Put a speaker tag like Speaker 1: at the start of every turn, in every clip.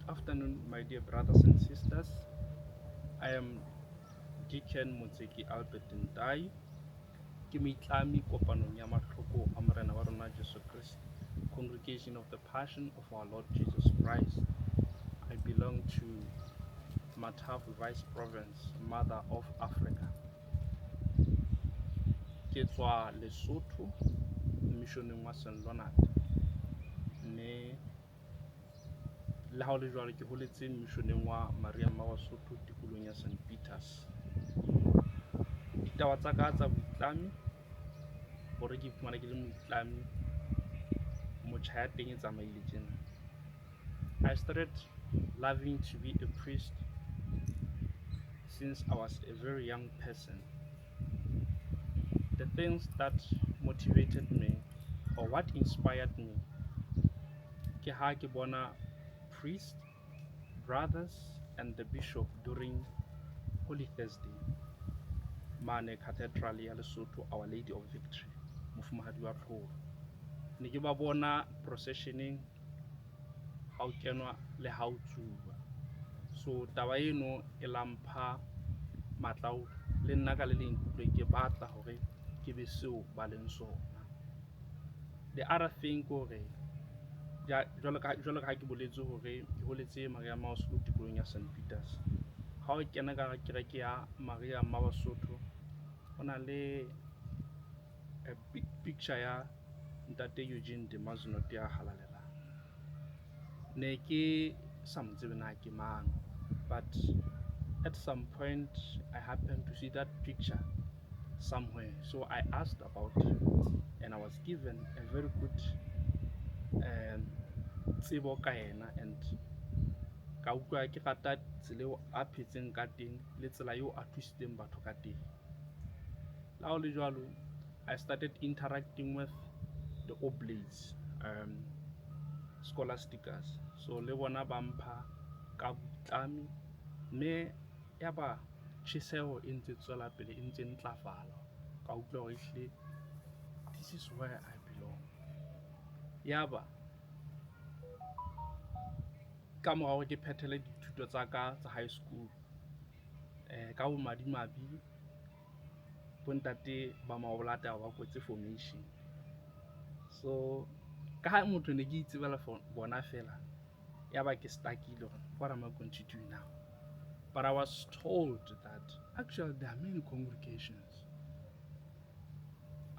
Speaker 1: Afternoon, my dear brothers and sisters. I am Deacon Motseki Albert Ndai. Ke moitlami kopanong ya mahloko a Morena wa rona Jesu Christ, Congregation of the Passion of our Lord Jesus Christ. I belong to Matafu Vice Province, Mother of Africa. Ke tswa Lesotho, missioneng wa St. Leonard. Mme le ha o le jwalo ke holetse missioneng wa Maria Mawasotho tikolong ya St. Peters. Ditaba tsa ka tsa boitlami hore ke iphumana ke le moitlami motjha ya teng e tsamaile tjena. I started loving to be a priest since I was a very young person. The things that motivated me or what inspired me ke ha ke bona priest, brothers and the bishop during Holy Thursday mane cathedral ya Lesotho, Our Lady of Victory, Mofumahadi wa Tlholo. Ne ke ba bona processioning ha o kenwa le ha o tsuba. So taba eno e lampha matla le nna ka le leng ikutlwe ke batla hore ke be seo ba leng sona. The other thing ke hore jwalo ka ha ke boletse hore ke holetse Maria Mawasotho tikolong ya St. Peters. Ha o kena ka kereke ya Maria Mawasotho ho na le a big picture ya Ntate Eugene de Mazenot ya halalelang. Ne ke sa mo tsebe na ke mang, but at some point I happened to see that picture somewhere, so I asked about it and I was given a very good tsebo ka ena, and ka utlwa ke rata tsela eo a phetseng ka teng le tsela eo a thusitseng batho ka teng. La ho le jwalo, I started interacting with the oblates, scholasticas, so le bona ba mpha ka boitlami mme ya ba tjheseho e ntse tswela pele e ntse ntlafala ka utlwa hore ehlile this is where I belong. Ya ba ka mora hore ke phethele dithuto tsa ka tsa high school, ka bomadimabe bontate ba mabolata ba kwetse formation. So ka ha motho ne ke itsebela for bona fela, ya ba ke stuckile hore what am I going to do now? But I was told that actually there are many congregations.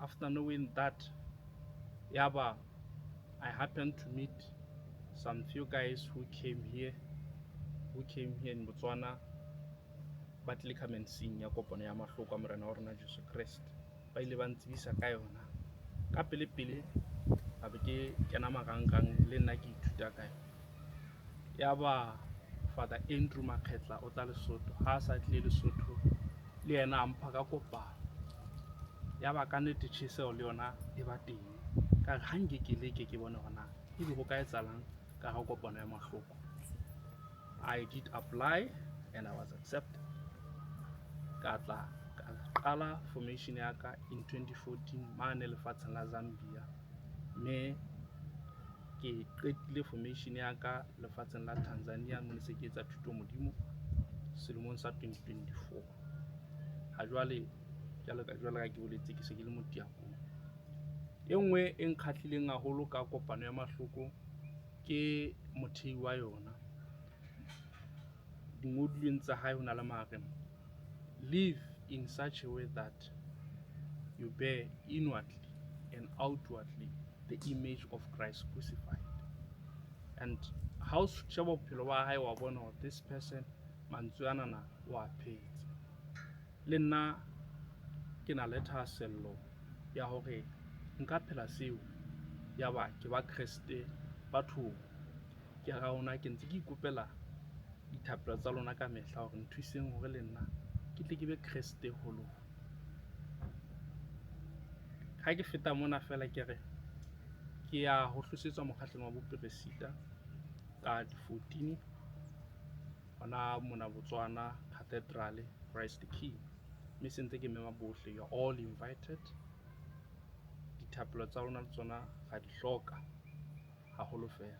Speaker 1: After knowing that, yaba I happened to meet some few guys who came here in Botswana, ba tlile come and sing ya kopano ya mahloko a Morena wa rona Jesu Christ. Ba ile ba ntsebisa ka yona ka pele a be ke kena marangrang le nna ke ithuta ka yona. Yaba Father Andrew Makgetla o tla Lesotho, ha sa tlile Lesotho le yena a mpha ka kopano. Yaba ka nnete tjheseho le yona e ba teng, ka re ha nke ke leke ke bone hona ebe ho ka etsahalang ka ha kopano ya mahloko. I did apply and I was accepted. Ka tla ka qala formation ya ka in 2014 mane lefatsheng la Zambia, mme ke qetile formation ya ka lefatsheng la Tanzania mme se ke etsa thuto modimo selemong sa 2024. Ha jwale jwalo ka ke boletse ke se ke le motiapong. E nngwe e nkgahlileng haholo ka kopano ya mahloko ke mothehi wa yona. Dingolong tsa hae ho na le mare, live in such a way that you bear inwardly and outwardly the image of Christ crucified. And how sheba bophelo ba hae wa bona hore this person mantswe anana wa phetse. Le nna ke na le thahasello ya hore nka phela seo, ya ba ke ba Kreste bathong. Ke ra hona ke ntse ke ikopela dithapelo tsa lona ka mehla hore nthuseng hore le nna ke tle ke be Kreste ho lona. Ha ke feta mona fela ke re ke ya ho hlosetswa mokgahlong wa boperesita ka di 14 hona mona Botswana Cathedral, Christ the King. Mme sentse ke mema bohle, you are all invited. Dithapelo tsa lona le tsona ga di hloka haholo fela.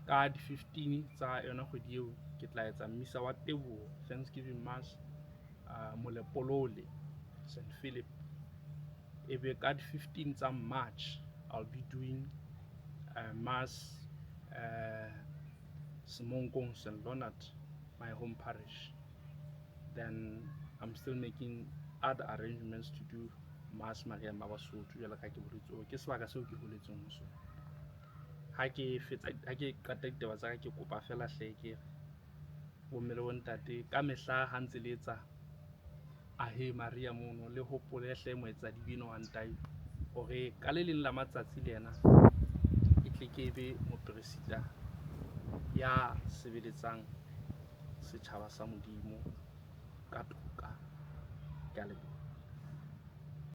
Speaker 1: ka di 15 tsa yona kgwedi eo ke tla etsa mmisa wa teboho, Thanksgiving Mass, Molepolole, St. Philip. Ebe ka di 15 tsa March I'll be doing Mass Semonkong, St. Leonard, my home parish. Then I'm still making other arrangements to do Mass Maria Mabasotho jwalo ka ke boletse ke sebaka seo ke boletseng ho sona. Ha ke qeta ditaba tsa ka ke kopa fela hle ke bomme le bontate ka mehla ha ntse le etsa Ahe Maria mono le hopole hle moetsa dibino wa ntahi hore ka le leng la matsatsi le yena e tle ke be mopresida ya sebeletsang setjhaba sa Modimo ka toka. Ke a leboha.